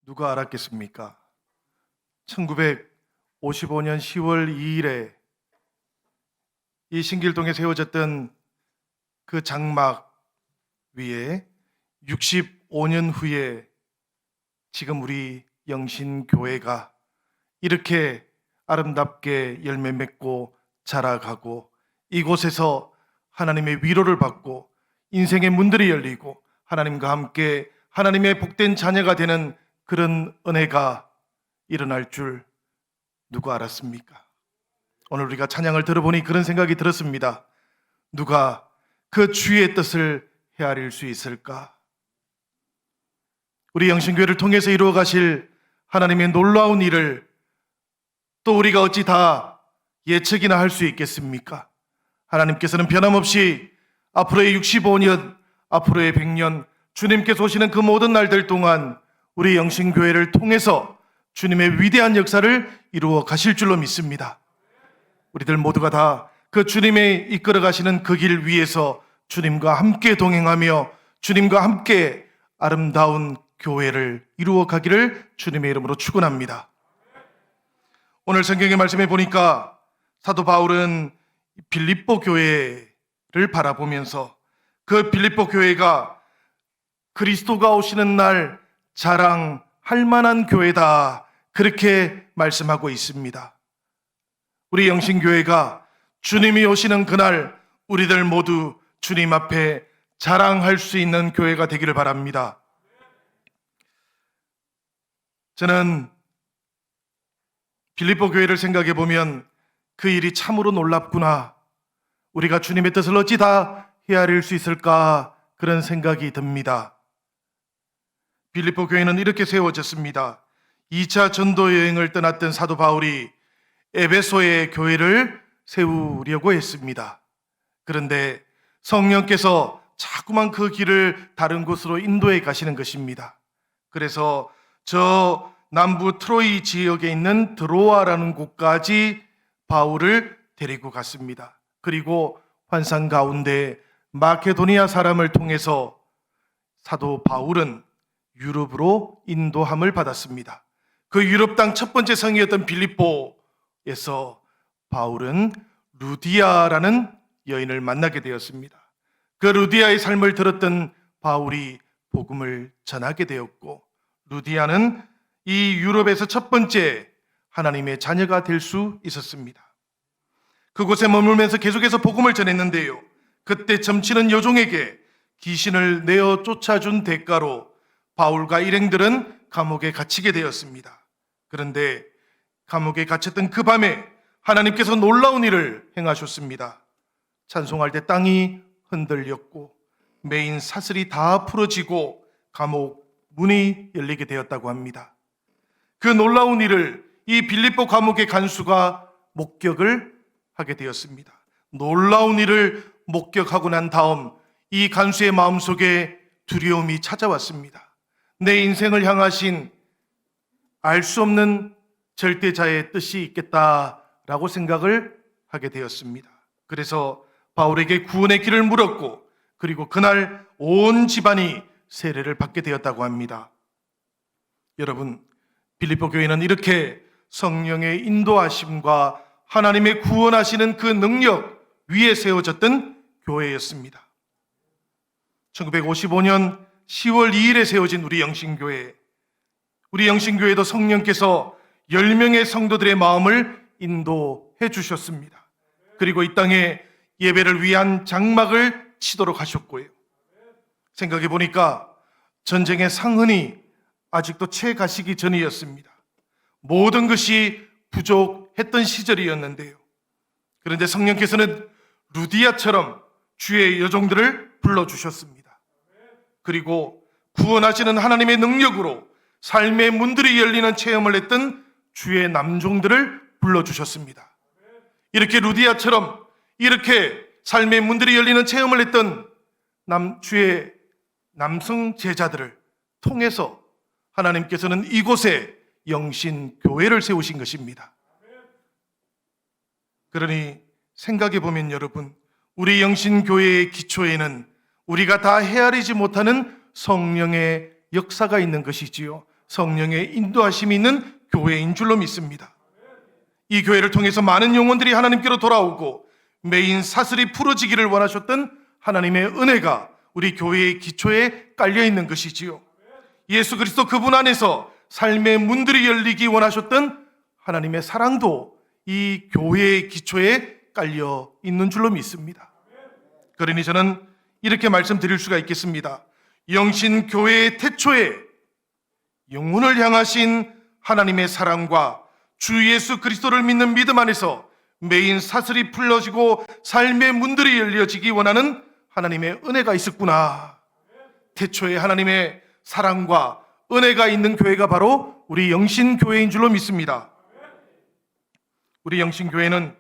누가 알았겠습니까? 1955년 10월 2일에 이 신길동에 세워졌던 그 장막 위에 65년 후에 지금 우리 영신교회가 이렇게 아름답게 열매 맺고 자라가고 이곳에서 하나님의 위로를 받고 인생의 문들이 열리고 하나님과 함께 하나님의 복된 자녀가 되는 그런 은혜가 일어날 줄 누가 알았습니까? 오늘 우리가 찬양을 들어보니 그런 생각이 들었습니다. 누가 그 주의 뜻을 헤아릴 수 있을까? 우리 영신교회를 통해서 이루어 가실 하나님의 놀라운 일을 또 우리가 어찌 다 예측이나 할 수 있겠습니까? 하나님께서는 변함없이 앞으로의 65년, 앞으로의 100년 주님께서 오시는 그 모든 날들 동안 우리 영신교회를 통해서 주님의 위대한 역사를 이루어 가실 줄로 믿습니다. 우리들 모두가 다 그 주님의 이끌어 가시는 그 길 위에서 주님과 함께 동행하며 주님과 함께 아름다운 교회를 이루어 가기를 주님의 이름으로 축원합니다. 오늘 성경의 말씀에 보니까 사도 바울은 빌립보 교회를 바라보면서 그 빌립보 교회가 그리스도가 오시는 날 자랑할 만한 교회다, 그렇게 말씀하고 있습니다. 우리 영신교회가 주님이 오시는 그날 우리들 모두 주님 앞에 자랑할 수 있는 교회가 되기를 바랍니다. 저는 빌립보 교회를 생각해 보면 그 일이 참으로 놀랍구나, 우리가 주님의 뜻을 어찌 다 헤아릴 수 있을까, 그런 생각이 듭니다. 빌립보 교회는 이렇게 세워졌습니다. 2차 전도 여행을 떠났던 사도 바울이 에베소의 교회를 세우려고 했습니다. 그런데 성령께서 자꾸만 그 길을 다른 곳으로 인도해 가시는 것입니다. 그래서 저 남부 트로이 지역에 있는 드로아라는 곳까지 바울을 데리고 갔습니다. 그리고 환상 가운데 마케도니아 사람을 통해서 사도 바울은 유럽으로 인도함을 받았습니다. 그 유럽 땅 첫 번째 성이었던 빌립보에서 바울은 루디아라는 여인을 만나게 되었습니다. 그 루디아의 삶을 들었던 바울이 복음을 전하게 되었고, 루디아는 이 유럽에서 첫 번째 하나님의 자녀가 될 수 있었습니다. 그곳에 머물면서 계속해서 복음을 전했는데요, 그때 점치는 여종에게 귀신을 내어 쫓아준 대가로 바울과 일행들은 감옥에 갇히게 되었습니다. 그런데 감옥에 갇혔던 그 밤에 하나님께서 놀라운 일을 행하셨습니다. 찬송할 때 땅이 흔들렸고 메인 사슬이 다 풀어지고 감옥 문이 열리게 되었다고 합니다. 그 놀라운 일을 이 빌립보 감옥의 간수가 목격을 하게 되었습니다. 놀라운 일을 목격하고 난 다음 이 간수의 마음속에 두려움이 찾아왔습니다. 내 인생을 향하신 알 수 없는 절대자의 뜻이 있겠다라고 생각을 하게 되었습니다. 그래서 바울에게 구원의 길을 물었고, 그리고 그날 온 집안이 세례를 받게 되었다고 합니다. 여러분, 빌립보 교회는 이렇게 성령의 인도하심과 하나님의 구원하시는 그 능력 위에 세워졌던 교회였습니다. 1955년 10월 2일에 세워진 우리 영신교회, 우리 영신교회도 성령께서 10명의 성도들의 마음을 인도해 주셨습니다. 그리고 이 땅에 예배를 위한 장막을 치도록 하셨고요, 생각해 보니까 전쟁의 상흔이 아직도 채 가시기 전이었습니다. 모든 것이 부족했던 시절이었는데요, 그런데 성령께서는 루디아처럼 주의 여종들을 불러주셨습니다. 그리고 구원하시는 하나님의 능력으로 삶의 문들이 열리는 체험을 했던 주의 남종들을 불러주셨습니다. 이렇게 루디아처럼 이렇게 삶의 문들이 열리는 체험을 했던 주의 남성 제자들을 통해서 하나님께서는 이곳에 영신교회를 세우신 것입니다. 그러니 생각해 보면 여러분, 우리 영신교회의 기초에는 우리가 다 헤아리지 못하는 성령의 역사가 있는 것이지요. 성령의 인도하심이 있는 교회인 줄로 믿습니다. 이 교회를 통해서 많은 영혼들이 하나님께로 돌아오고 매인 사슬이 풀어지기를 원하셨던 하나님의 은혜가 우리 교회의 기초에 깔려 있는 것이지요. 예수 그리스도 그분 안에서 삶의 문들이 열리기 원하셨던 하나님의 사랑도 이 교회의 기초에 깔려 있는 줄로 믿습니다. 그러니 저는 이렇게 말씀드릴 수가 있겠습니다. 영신교회의 태초에 영혼을 향하신 하나님의 사랑과 주 예수 그리스도를 믿는 믿음 안에서 매인 사슬이 풀려지고 삶의 문들이 열려지기 원하는 하나님의 은혜가 있었구나. 태초에 하나님의 사랑과 은혜가 있는 교회가 바로 우리 영신교회인 줄로 믿습니다. 우리 영신교회는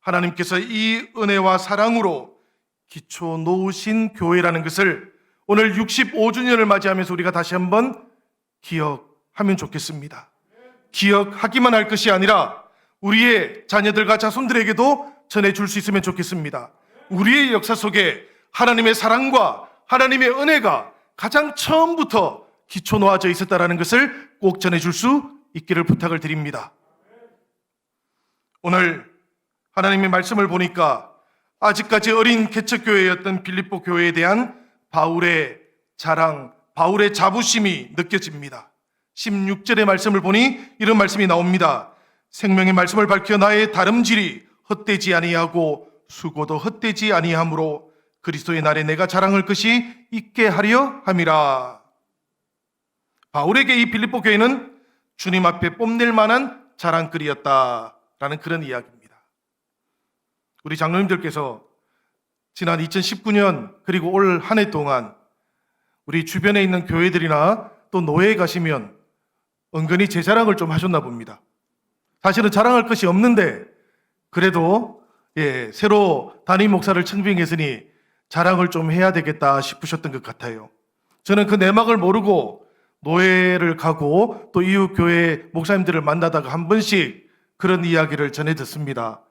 하나님께서 이 은혜와 사랑으로 기초 놓으신 교회라는 것을 오늘 65주년을 맞이하면서 우리가 다시 한번 기억하면 좋겠습니다. 기억하기만 할 것이 아니라 우리의 자녀들과 자손들에게도 전해줄 수 있으면 좋겠습니다. 우리의 역사 속에 하나님의 사랑과 하나님의 은혜가 가장 처음부터 기초 놓아져 있었다는 것을 꼭 전해줄 수 있기를 부탁을 드립니다. 오늘 하나님의 말씀을 보니까 아직까지 어린 개척교회였던 빌립보 교회에 대한 바울의 자랑, 바울의 자부심이 느껴집니다. 16절의 말씀을 보니 이런 말씀이 나옵니다. 생명의 말씀을 밝혀 나의 다름질이 헛되지 아니하고 수고도 헛되지 아니하므로 그리스도의 날에 내가 자랑할 것이 있게 하려 함이라. 바울에게 이 빌립보 교회는 주님 앞에 뽐낼 만한 자랑거리였다라는 그런 이야기입니다. 우리 장로님들께서 지난 2019년 그리고 올 한 해 동안 우리 주변에 있는 교회들이나 또 노예에 가시면 은근히 제 자랑을 좀 하셨나 봅니다. 사실은 자랑할 것이 없는데 그래도 새로 담임 목사를 청빙했으니 자랑을 좀 해야 되겠다 싶으셨던 것 같아요. 저는 그 내막을 모르고 노예를 가고 또 이웃 교회 목사님들을 만나다가 한 번씩 그런 이야기를 전해 듣습니다.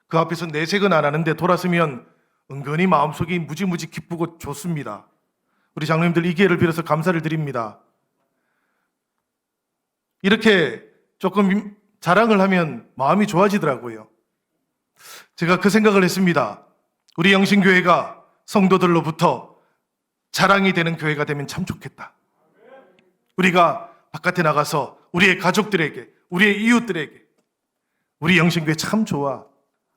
그 앞에서 내색은 안 하는데 돌아서면 은근히 마음속이 무지무지 기쁘고 좋습니다. 우리 장로님들 이 기회를 빌어서 감사를 드립니다. 이렇게 조금 자랑을 하면 마음이 좋아지더라고요. 제가 그 생각을 했습니다. 우리 영신교회가 성도들로부터 자랑이 되는 교회가 되면 참 좋겠다. 우리가 바깥에 나가서 우리의 가족들에게, 우리의 이웃들에게 우리 영신교회 참 좋아.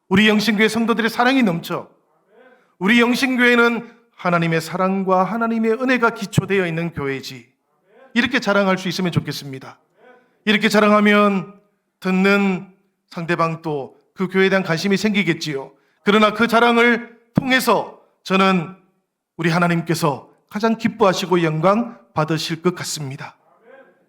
우리 영신교회 성도들의 사랑이 넘쳐. 우리 영신교회는 하나님의 사랑과 하나님의 은혜가 기초되어 있는 교회지. 이렇게 자랑할 수 있으면 좋겠습니다. 이렇게 자랑하면 듣는 상대방도 그 교회에 대한 관심이 생기겠지요. 그러나 그 자랑을 통해서 저는 우리 하나님께서 가장 기뻐하시고 영광 받으실 것 같습니다.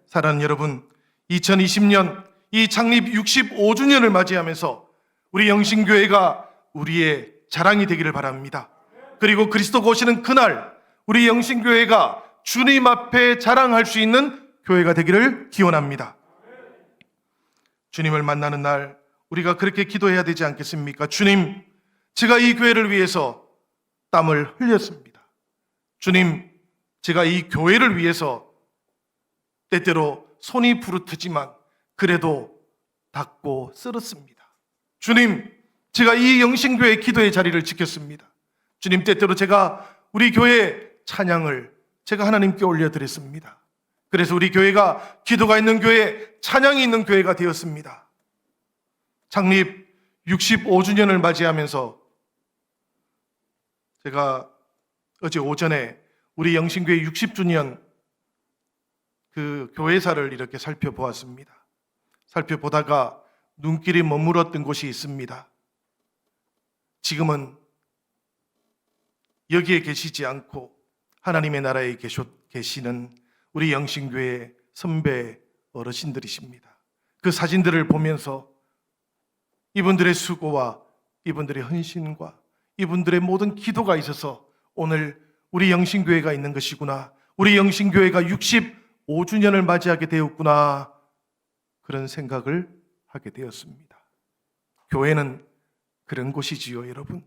사랑하는 여러분, 2020년 이 창립 65주년을 맞이하면서 우리 영신교회가 우리의 자랑이 되기를 바랍니다. 그리고 그리스도가 오시는 그날 우리 영신교회가 주님 앞에 자랑할 수 있는 교회가 되기를 기원합니다. 주님을 만나는 날 우리가 그렇게 기도해야 되지 않겠습니까? 주님, 제가 이 교회를 위해서 땀을 흘렸습니다. 주님, 제가 이 교회를 위해서 때때로 손이 부르트지만 그래도 닦고 쓸었습니다. 주님, 제가 이 영신교회 기도의 자리를 지켰습니다. 주님, 때때로 제가 우리 교회 찬양을 제가 하나님께 올려드렸습니다. 그래서 우리 교회가 기도가 있는 교회, 찬양이 있는 교회가 되었습니다. 창립 65주년을 맞이하면서 제가 어제 오전에 우리 영신교회 60주년 그 교회사를 이렇게 살펴보았습니다. 살펴보다가 눈길이 머물렀던 곳이 있습니다. 지금은 여기에 계시지 않고 하나님의 나라에 계시는 우리 영신교회 선배 어르신들이십니다. 그 사진들을 보면서 이분들의 수고와 이분들의 헌신과 이분들의 모든 기도가 있어서 오늘 우리 영신교회가 있는 것이구나. 우리 영신교회가 65주년을 맞이하게 되었구나. 그런 생각을 하게 되었습니다. 교회는 그런 곳이지요, 여러분.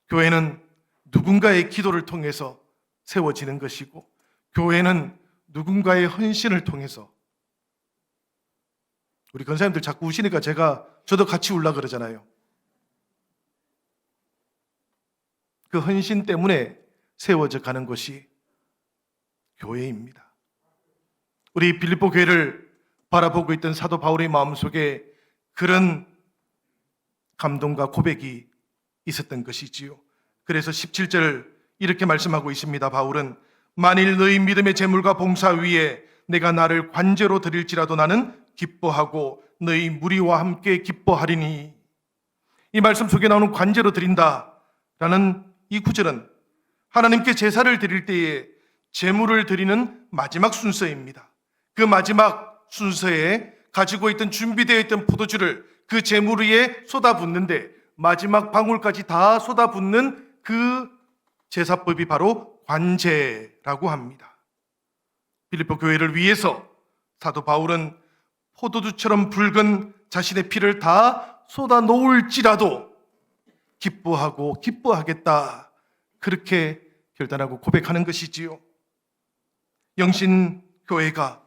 교회는 누군가의 기도를 통해서 세워지는 것이고, 교회는 누군가의 헌신을 통해서, 우리 권사님들 자꾸 우시니까 저도 같이 울라 그러잖아요. 그 헌신 때문에 세워져 가는 것이 교회입니다. 우리 빌립보 교회를 바라보고 있던 사도 바울의 마음속에 그런 감동과 고백이 있었던 것이지요. 그래서 17절 이렇게 말씀하고 있습니다. 바울은 만일 너희 믿음의 제물과 봉사 위에 내가 나를 관제로 드릴지라도 나는 기뻐하고 너희 무리와 함께 기뻐하리니. 이 말씀 속에 나오는 관제로 드린다라는 이 구절은 하나님께 제사를 드릴 때에 제물을 드리는 마지막 순서입니다. 그 마지막 순서에 가지고 있던 준비되어 있던 포도주를 그 제물 위에 쏟아붓는데 마지막 방울까지 다 쏟아붓는 그 제사법이 바로 관제라고 합니다. 빌립보 교회를 위해서 사도 바울은 포도주처럼 붉은 자신의 피를 다 쏟아 놓을지라도 기뻐하고 기뻐하겠다, 그렇게 결단하고 고백하는 것이지요. 영신교회가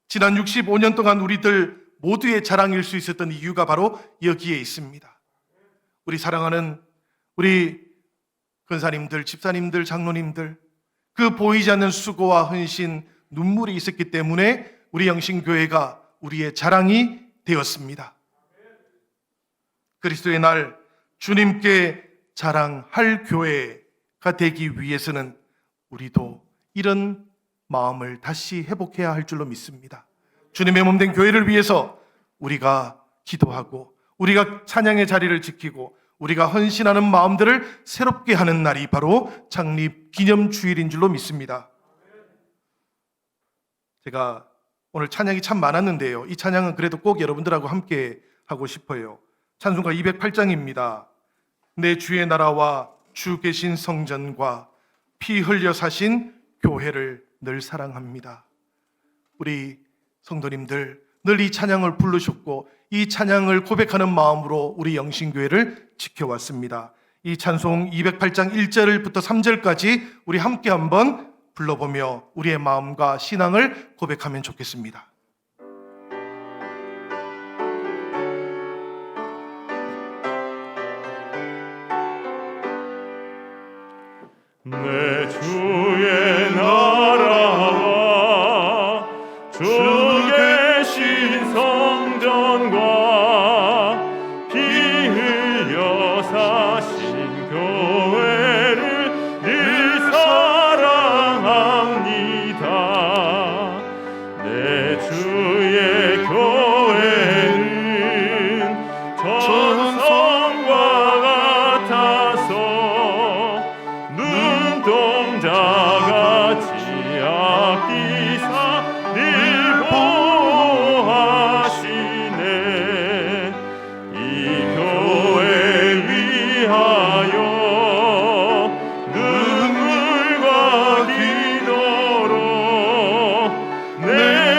지난 65년 동안 우리들 모두의 자랑일 수 있었던 이유가 바로 여기에 있습니다. 우리 사랑하는 우리 권사님들, 집사님들, 장로님들, 그 보이지 않는 수고와 헌신, 눈물이 있었기 때문에 우리 영신교회가 우리의 자랑이 되었습니다. 그리스도의 날 주님께 자랑할 교회가 되기 위해서는 우리도 이런 마음을 다시 회복해야 할 줄로 믿습니다. 주님의 몸 된 교회를 위해서 우리가 기도하고 우리가 찬양의 자리를 지키고 우리가 헌신하는 마음들을 새롭게 하는 날이 바로 창립 기념주일인 줄로 믿습니다. 제가 오늘 찬양이 참 많았는데요, 이 찬양은 그래도 꼭 여러분들하고 함께 하고 싶어요. 찬송가 208장입니다. 내 주의 나라와 주 계신 성전과 피 흘려 사신 교회를 늘 사랑합니다. 우리 성도님들 늘 이 찬양을 부르셨고 이 찬양을 고백하는 마음으로 우리 영신교회를 지켜왔습니다. 이 찬송 208장 1절부터 3절까지 우리 함께 한번 불러보며 우리의 마음과 신앙을 고백하면 좋겠습니다. 내 주의 나라와 주 계신 성전과 피 흘려 사신 교회를 늘 사랑합니다. 내 주의 교회는 전성과 같아서 눈동자같이 아끼사 늘 보호하시네. 이 교회 위하여 눈물과 기도로 내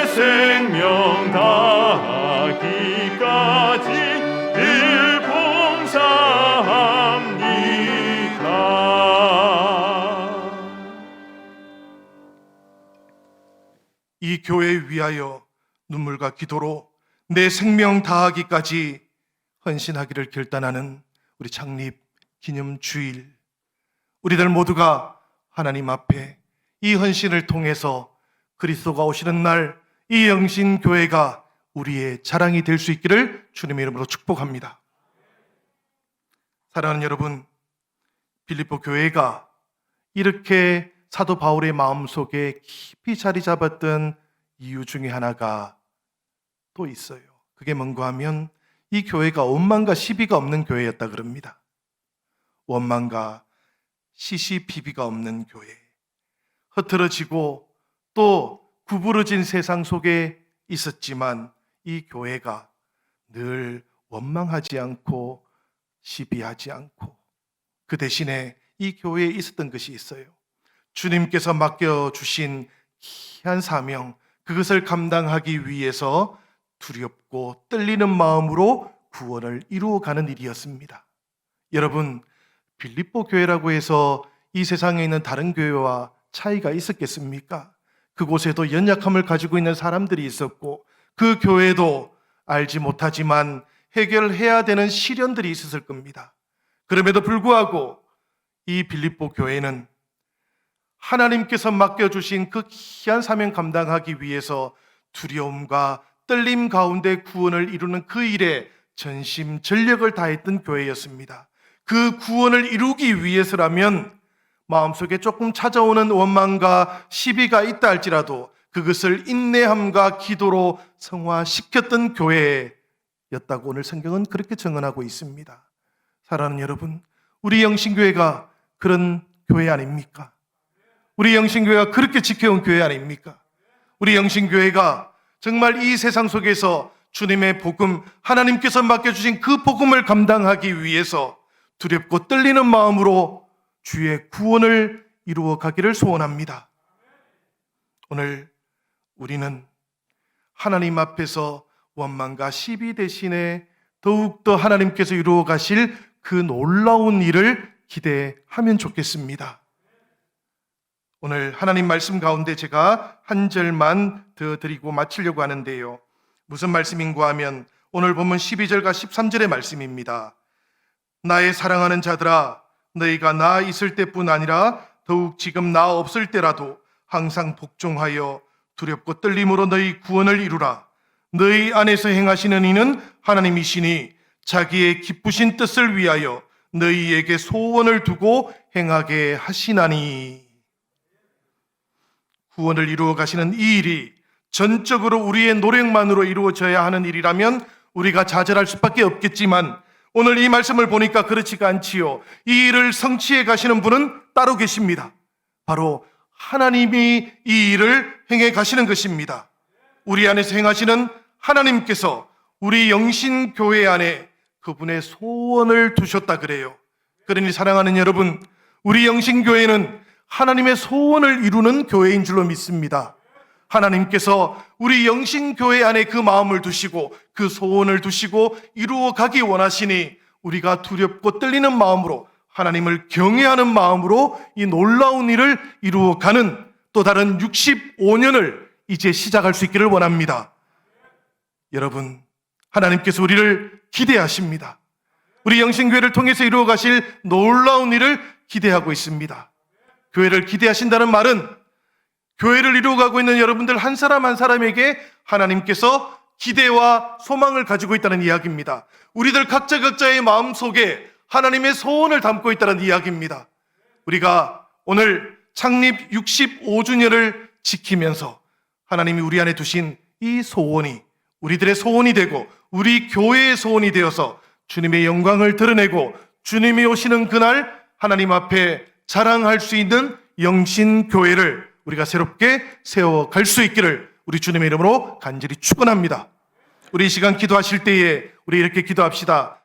생명 다하기까지 늘 봉사합니다. 이 교회 위하여 눈물과 기도로 내 생명 다하기까지 헌신하기를 결단하는 우리 창립 기념주일, 우리들 모두가 하나님 앞에 이 헌신을 통해서 그리스도가 오시는 날 이 영신교회가 우리의 자랑이 될 수 있기를 주님의 이름으로 축복합니다. 사랑하는 여러분, 빌립보 교회가 이렇게 사도 바울의 마음속에 깊이 자리 잡았던 이유 중에 하나가 또 있어요. 그게 뭔가 하면 이 교회가 원망과 시비가 없는 교회였다 그럽니다. 원망과 시시비비가 없는 교회, 흐트러지고 또 구부러진 세상 속에 있었지만 이 교회가 늘 원망하지 않고 시비하지 않고 그 대신에 이 교회에 있었던 것이 있어요. 주님께서 맡겨주신 귀한 사명, 그것을 감당하기 위해서 두렵고 떨리는 마음으로 구원을 이루어가는 일이었습니다. 여러분, 빌립보 교회라고 해서 이 세상에 있는 다른 교회와 차이가 있었겠습니까? 그곳에도 연약함을 가지고 있는 사람들이 있었고 그 교회도 알지 못하지만 해결해야 되는 시련들이 있었을 겁니다. 그럼에도 불구하고 이 빌립보 교회는 하나님께서 맡겨주신 그 귀한 사명 감당하기 위해서 두려움과 떨림 가운데 구원을 이루는 그 일에 전심 전력을 다했던 교회였습니다. 그 구원을 이루기 위해서라면 마음속에 조금 찾아오는 원망과 시비가 있다 할지라도 그것을 인내함과 기도로 성화시켰던 교회였다고 오늘 성경은 그렇게 증언하고 있습니다. 사랑하는 여러분, 우리 영신교회가 그런 교회 아닙니까? 우리 영신교회가 그렇게 지켜온 교회 아닙니까? 우리 영신교회가 정말 이 세상 속에서 주님의 복음, 하나님께서 맡겨주신 그 복음을 감당하기 위해서 두렵고 떨리는 마음으로 주의 구원을 이루어 가기를 소원합니다. 오늘 우리는 하나님 앞에서 원망과 시비 대신에 더욱더 하나님께서 이루어 가실 그 놀라운 일을 기대하면 좋겠습니다. 오늘 하나님 말씀 가운데 제가 한 절만 더 드리고 마치려고 하는데요. 무슨 말씀인가 하면 오늘 본문 12절과 13절의 말씀입니다. 나의 사랑하는 자들아, 너희가 나 있을 때뿐 아니라 더욱 지금 나 없을 때라도 항상 복종하여 두렵고 떨림으로 너희 구원을 이루라. 너희 안에서 행하시는 이는 하나님이시니 자기의 기쁘신 뜻을 위하여 너희에게 소원을 두고 행하게 하시나니. 구원을 이루어 가시는 이 일이 전적으로 우리의 노력만으로 이루어져야 하는 일이라면 우리가 좌절할 수밖에 없겠지만 오늘 이 말씀을 보니까 그렇지가 않지요. 이 일을 성취해 가시는 분은 따로 계십니다. 바로 하나님이 이 일을 행해 가시는 것입니다. 우리 안에서 행하시는 하나님께서 우리 영신교회 안에 그분의 소원을 두셨다 그래요. 그러니 사랑하는 여러분, 우리 영신교회는 하나님의 소원을 이루는 교회인 줄로 믿습니다. 하나님께서 우리 영신교회 안에 그 마음을 두시고 그 소원을 두시고 이루어 가기 원하시니 우리가 두렵고 떨리는 마음으로 하나님을 경외하는 마음으로 이 놀라운 일을 이루어 가는 또 다른 65년을 이제 시작할 수 있기를 원합니다. 여러분, 하나님께서 우리를 기대하십니다. 우리 영신교회를 통해서 이루어 가실 놀라운 일을 기대하고 있습니다. 교회를 기대하신다는 말은 교회를 이루어가고 있는 여러분들 한 사람 한 사람에게 하나님께서 기대와 소망을 가지고 있다는 이야기입니다. 우리들 각자의 마음속에 하나님의 소원을 담고 있다는 이야기입니다. 우리가 오늘 창립 65주년을 지키면서 하나님이 우리 안에 두신 이 소원이 우리들의 소원이 되고 우리 교회의 소원이 되어서 주님의 영광을 드러내고 주님이 오시는 그날 하나님 앞에 자랑할 수 있는 영신교회를 우리가 새롭게 세워갈 수 있기를 우리 주님의 이름으로 간절히 축원합니다. 우리 이 시간 기도하실 때에 우리 이렇게 기도합시다.